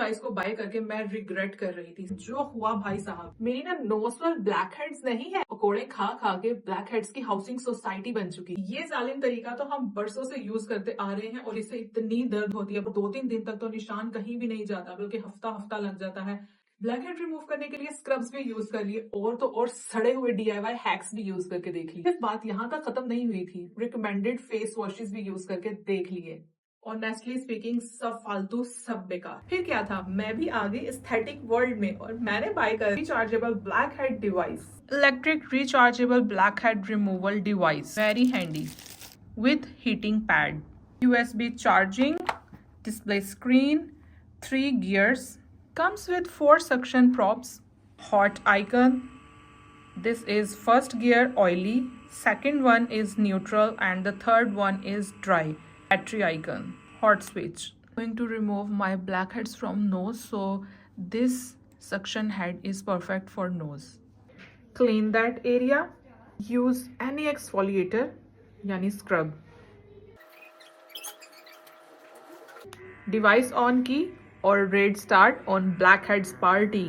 Device को bye करके मैं रिग्रेट कर रही थी। जो हुआ भाई साहब, मेरी ना नोज पर ब्लैक हेड्स नहीं है, पकोड़े खा खा के ब्लैक हेड्स की हाउसिंग सोसाइटी बन चुकी। ये जालिम तरीका तो हम बरसों से यूज करते आ रहे हैं और इससे इतनी दर्द होती है, 2-3 दिन तक तो निशान कहीं भी नहीं जाता, बल्कि हफ्ता हफ्ता लग जाता है। ब्लैक हेड रिमूव करने के लिए स्क्रब्स भी यूज कर लिए और तो और सड़े हुए DIY हैक्स भी यूज करके देख लिए। सिर्फ बात यहाँ तक खत्म नहीं हुई थी, रिकमेंडेड फेस वॉशेस भी यूज करके देख लिए। ऑनेस्टली स्पीकिंग सब फालतू सब बेकार। फिर क्या था, मैं भी आ गई एस्थेटिक वर्ल्ड में और मैंने बाय कर rechargeable black head device. Electric rechargeable black head removal device, very handy with heating pad, USB charging, display screen, 3 gears, comes with 4 suction props, hot icon. This is first gear oily, second one is neutral and the third one is dry. Battery icon, hot switch. I'm going to remove my blackheads from nose, so this suction head is perfect for nose. Clean that area. Use any exfoliator यानी scrub. Device on की और red start on black heads party.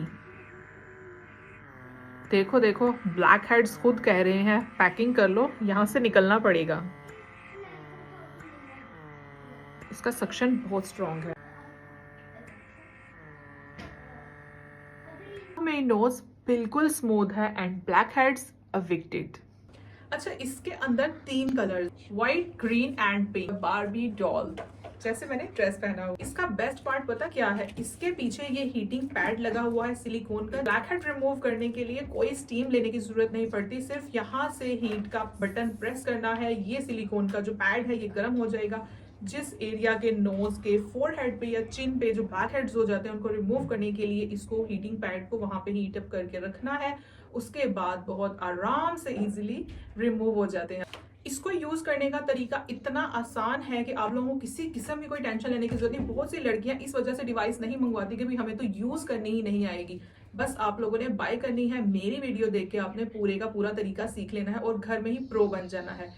देखो देखो, black heads खुद कह रहे हैं packing कर लो, यहां से निकलना पड़ेगा। इसका सक्शन बहुत स्ट्रॉन्ग है। मेरी नोज बिल्कुल स्मूथ है एंड ब्लैक हेड्स अविक्टेड। अच्छा, इसके अंदर 3 colour, white, green and pink, Barbie doll जैसे मैंने ड्रेस पहना हुआ। इसका बेस्ट पार्ट पता क्या है, इसके पीछे ये हीटिंग पैड लगा हुआ है सिलिकॉन का। ब्लैक हेड रिमूव करने के लिए कोई स्टीम लेने की जरूरत नहीं पड़ती, सिर्फ यहाँ से हीट का बटन प्रेस करना है। ये सिलिकॉन का जो पैड है ये गर्म हो जाएगा। जिस एरिया के नोज के फोरहेड पे या चिन पे जो ब्लैक हेड्स हो जाते हैं उनको रिमूव करने के लिए इसको हीटिंग पैड को वहां पे हीट अप करके रखना है। उसके बाद बहुत आराम से इजीली रिमूव हो जाते हैं। इसको यूज करने का तरीका इतना आसान है कि आप लोगों को किसी किस्म की कोई टेंशन लेने की जरूरत नहीं। बहुत सी लड़कियां इस वजह से डिवाइस नहीं मंगवाती कि भाई हमें तो यूज करनी ही नहीं आएगी। बस आप लोगों ने बाय करनी है, मेरी वीडियो देख के आपने पूरे का पूरा तरीका सीख लेना है और घर में ही प्रो बन जाना है।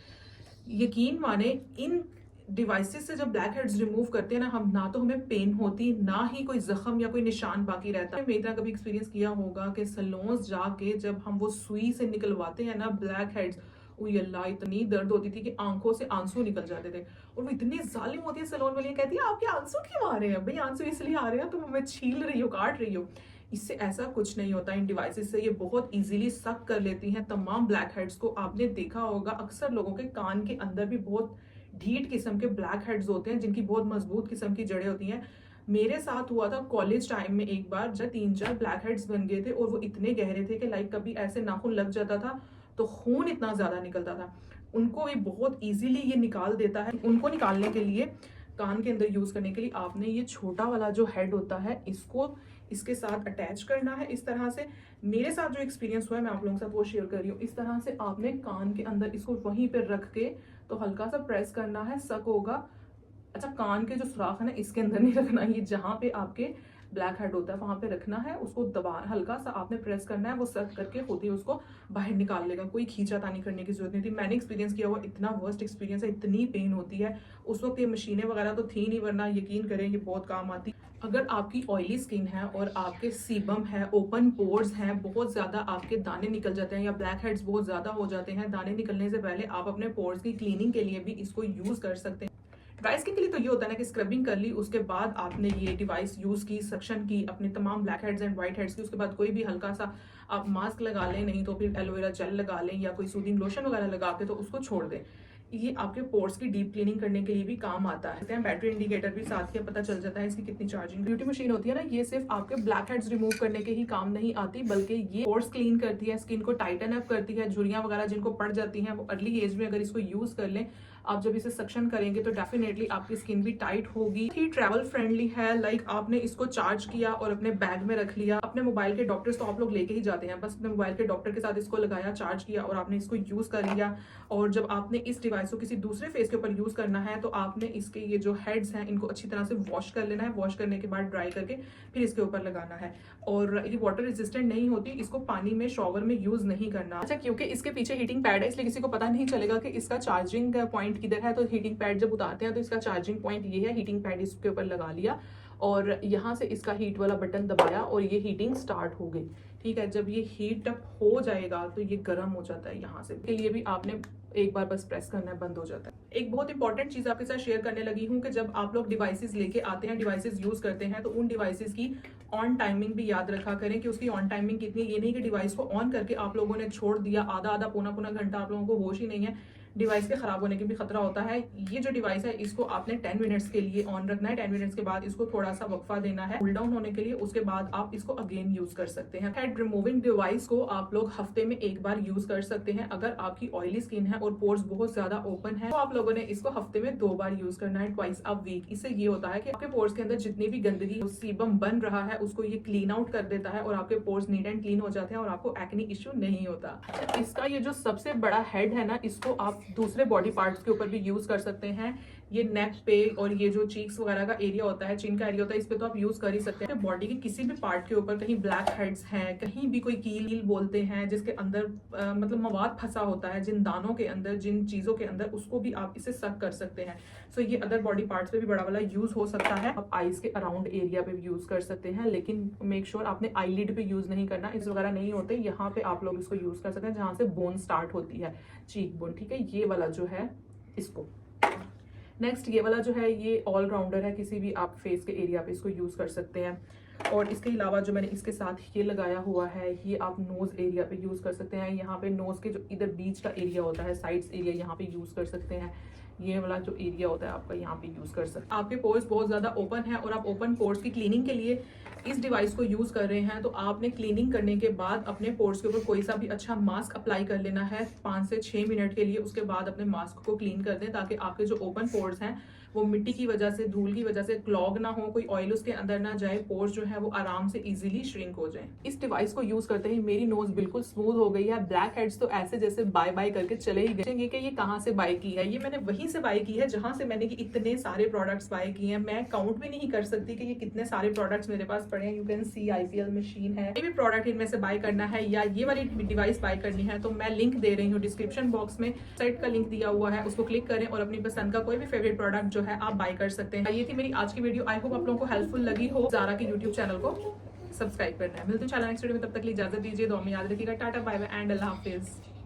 यकीन माने, इन डिवाइसेस से जब ब्लैक हेड्स रिमूव करते हैं ना हम, ना तो हमें पेन होती, ना ही कोई जख्म या कोई निशान बाकी रहता है। मेरी तरह कभी एक्सपीरियंस किया होगा कि सैलून्स जाके जब हम वो सुई से निकलवाते हैं ना ब्लैक हेड्स, अल्लाह इतनी दर्द होती थी कि आंखों से आंसू निकल जाते थे। और वो इतनी जालिम होती है सैलून वाली, कहती है आपके आंसू क्यों आ रहे हैं? भाई आंसू इसलिए आ रहे हैं तुम हमें छील रही हो, काट रही हो। इससे ऐसा कुछ नहीं होता। इन डिवाइसेस से ये बहुत इजीली सक कर लेती हैं तमाम ब्लैक हेड्स को। आपने देखा होगा अक्सर लोगों के कान के अंदर भी बहुत ढीठ किस्म के ब्लैक हेड्स होते हैं जिनकी बहुत मजबूत किस्म की जड़ें होती हैं। मेरे साथ हुआ था कॉलेज टाइम में, एक बार जब 3-4 ब्लैक हेड्स बन गए थे और वो इतने गहरे थे कि लाइक कभी ऐसे नाखून लग जाता था तो खून इतना ज्यादा निकलता था। उनको भी बहुत इजीली ये निकाल देता है। उनको निकालने के लिए, कान के अंदर यूज करने के लिए आपने ये छोटा वाला जो हेड होता है इसको इसके साथ अटैच करना है इस तरह से। मेरे साथ जो एक्सपीरियंस हुआ है मैं आप लोगों के साथ वो शेयर कर रही हूँ। इस तरह से आपने कान के अंदर इसको वहीं पे रख के तो हल्का सा प्रेस करना है, सक होगा। अच्छा, कान के जो सुराख है ना इसके अंदर नहीं रखना, ये जहाँ पे आपके ब्लैक हेड होता है वहां पे रखना है। उसको दबा हल्का सा आपने प्रेस करना है, वो सक करके खुद ही उसको बाहर निकाल लेगा। कोई खींचातानी करने की जरूरत नहीं थी। मैंने एक्सपीरियंस किया हुआ, इतना वर्स्ट एक्सपीरियंस है, इतनी पेन होती है। उस वक्त ये मशीनें वगैरह तो थी नहीं, वरना यकीन करें ये बहुत काम आती। अगर आपकी ऑयली स्किन है और आपके सीबम है, ओपन पोर्स हैं, बहुत ज्यादा आपके दाने निकल जाते हैं या ब्लैक हेड्स बहुत ज्यादा हो जाते हैं, दाने निकलने से पहले आप अपने पोर्स की क्लीनिंग के लिए भी इसको यूज कर सकते हैं। ड्राई स्किन के लिए तो ये होता है ना कि स्क्रबिंग कर ली, उसके बाद आपने ये डिवाइस यूज की, सक्शन की अपने तमाम black heads and white heads की। उसके बाद कोई भी हल्का सा आप मास्क लगा लें, नहीं तो फिर एलोवेरा जेल लगा लें या कोई सूदिंग लोशन वगैरह लगा के तो उसको छोड़ दें। ये आपके पोर्स की डीप क्लीनिंग करने के लिए भी काम आता है। बैटरी इंडिकेटर भी साथ के पता चल जाता है इसकी कितनी चार्जिंग। ब्यूटी मशीन होती है ना, ये सिर्फ आपके ब्लैक हेड्स रिमूव करने के ही काम नहीं आती, बल्कि ये पोर्स क्लीन करती है, स्किन को टाइटन अप करती है। झुर्रियां वगैरह जिनको पड़ जाती हैं वो अर्ली एज में अगर इसको यूज कर लें, आप जब इसे सक्शन करेंगे तो डेफिनेटली आपकी स्किन भी टाइट होगी। ही ट्रैवल फ्रेंडली है, लाइक आपने इसको चार्ज किया और अपने बैग में रख लिया। अपने मोबाइल के डॉक्टर्स तो आप लोग लेके ही जाते हैं, बस अपने मोबाइल के डॉक्टर के साथ इसको लगाया, चार्ज किया और आपने इसको यूज कर लिया। और जब आपने इस डिवाइस को किसी दूसरे फेस के ऊपर यूज करना है तो आपने इसके ये जो हेड्स हैं इनको अच्छी तरह से वॉश कर लेना है। वॉश करने के बाद ड्राई करके फिर इसके ऊपर लगाना है। और ये वाटर रेजिस्टेंट नहीं होती, इसको पानी में शॉवर में यूज नहीं करना। अच्छा, क्योंकि इसके पीछे हीटिंग पैड है इसलिए किसी को पता नहीं चलेगा कि इसका चार्जिंग पॉइंट किधर है। तो हीटिंग पैड जब उतारते हैं तो इसका चार्जिंग पॉइंट ये है, हीटिंग पैड इसके ऊपर लगा लिया और यहाँ से इसका हीट वाला बटन दबाया और ये हीटिंग स्टार्ट हो गई। ठीक है, जब ये हीट अप हो जाएगा तो ये गर्म हो जाता है। यहाँ से के लिए भी आपने एक बार बस प्रेस करना है, बंद हो जाता है। एक बहुत इंपॉर्टेंट चीज आपके साथ शेयर करने लगी हूँ कि जब आप लोग डिवाइसेस लेके आते हैं, डिवाइसेस यूज करते हैं, तो उन डिवाइसेस की ऑन टाइमिंग भी याद रखा करें कि उसकी ऑन टाइमिंग कितनी। ये नहीं कि डिवाइस को ऑन करके आप लोगों ने छोड़ दिया, आधा आधा पौना पौना घंटा आप लोगों को होश ही नहीं है, डिवाइस के खराब होने की भी खतरा होता है। ये जो डिवाइस है इसको आपने 10 मिनट्स के लिए ऑन रखना है। 10 मिनट्स के बाद इसको थोड़ा सा वक्फा देना है कूल डाउन होने के लिए, उसके बाद आप इसको अगेन यूज कर सकते हैं। हेड रिमूविंग डिवाइस को आप लोग हफ्ते में एक बार यूज कर सकते हैं। अगर आपकी ऑयली स्किन है और पोर्स बहुत ज्यादा ओपन है तो आप लोगों ने इसको हफ्ते में 2 बार यूज करना है, ट्वाइस अ वीक। इससे ये होता है कि आपके पोर्स के अंदर जितनी भी गंदगी सीबम बन रहा है उसको ये क्लीन आउट कर देता है और आपके पोर्स नीट एंड क्लीन हो जाते हैं और आपको एक्ने इश्यू नहीं होता। इसका ये जो सबसे बड़ा हेड है ना, इसको आप दूसरे बॉडी पार्ट्स के ऊपर भी यूज कर सकते हैं। ये नेक पे और ये जो चीक्स वगैरह का एरिया होता है, चिन का एरिया होता है, इस पे तो आप यूज कर ही सकते हैं। बॉडी के किसी भी पार्ट के ऊपर कहीं ब्लैक हेड्स हैं, कहीं भी कोई कील बोलते हैं जिसके अंदर मतलब मवाद फंसा होता है, जिन दानों के अंदर, जिन चीजों के अंदर, उसको भी आप इसे सक कर सकते हैं। सो ये अदर बॉडी पार्ट्स पे भी बड़ा वाला यूज हो सकता है। आप आईज के अराउंड एरिया पे भी यूज कर सकते हैं, लेकिन मेक श्योर आपने आईलिड पे यूज नहीं करना, इस वगैरह नहीं होते। यहाँ पे आप लोग इसको यूज कर सकते हैं जहाँ से बोन स्टार्ट होती है, चीक बोन। ठीक है, ये वाला जो है इसको। नेक्स्ट ये वाला जो है ये ऑलराउंडर है, किसी भी आप फेस के एरिया पे इसको यूज कर सकते हैं। और इसके अलावा जो मैंने इसके साथ ये लगाया हुआ है, ये आप नोज एरिया पे यूज कर सकते हैं। यहाँ पे नोज के जो इधर बीच का एरिया होता है, साइड्स एरिया, यहाँ पे यूज कर सकते हैं। ये वाला जो एरिया होता है आपका, यहाँ पे यूज कर सकते हैं। आपके पोर्स बहुत ज्यादा ओपन है और आप ओपन पोर्स की क्लीनिंग के लिए इस डिवाइस को यूज कर रहे हैं, तो आपने क्लीनिंग करने के बाद अपने पोर्स के ऊपर कोई सा भी अच्छा मास्क अप्लाई कर लेना है 5 से 6 मिनट के लिए। उसके बाद अपने मास्क को क्लीन कर दें ताकि आपके जो ओपन पोर्स हैं वो मिट्टी की वजह से, धूल की वजह से क्लॉग ना हो, कोई ऑयल उसके अंदर ना जाए, पोर्स जो है वो आराम से इजीली श्रिंक हो जाए। इस डिवाइस को यूज करते ही मेरी नोज बिल्कुल स्मूथ हो गई है। ब्लैक हेड्स तो ऐसे जैसे बाय बाय करके चले ही गए कि ये कहाँ से बाय की है। ये मैंने वहीं से बाय की है जहां से मैंने इतने सारे प्रोडक्ट्स बाय किए हैं। मैं काउंट भी नहीं कर सकती कि ये कितने सारे प्रोडक्ट्स मेरे पास पड़े हैं। You can see IPL machine है। ये भी प्रोडक्ट इनमें से बाय करना है या ये वाली डिवाइस बाय करनी है तो मैं लिंक दे रही हूँ डिस्क्रिप्शन बॉक्स में, साइट का लिंक दिया हुआ है, उसको क्लिक करें और अपनी पसंद का कोई भी फेवरेट प्रोडक्ट जो है आप बाय कर सकते हैं। ये थी मेरी आज की वीडियो। आई होप आप लोगों को हेल्पफुल लगी हो। ज़ारा के यूट्यूब चैनल को सब्सक्राइब करना है। मिलते हैं नेक्स्ट वीडियो में, तब तक के लिए इजाजत दीजिए। दुआ में याद रखिएगा। टाटा बाय बाय एंड अल्लाह हाफिज।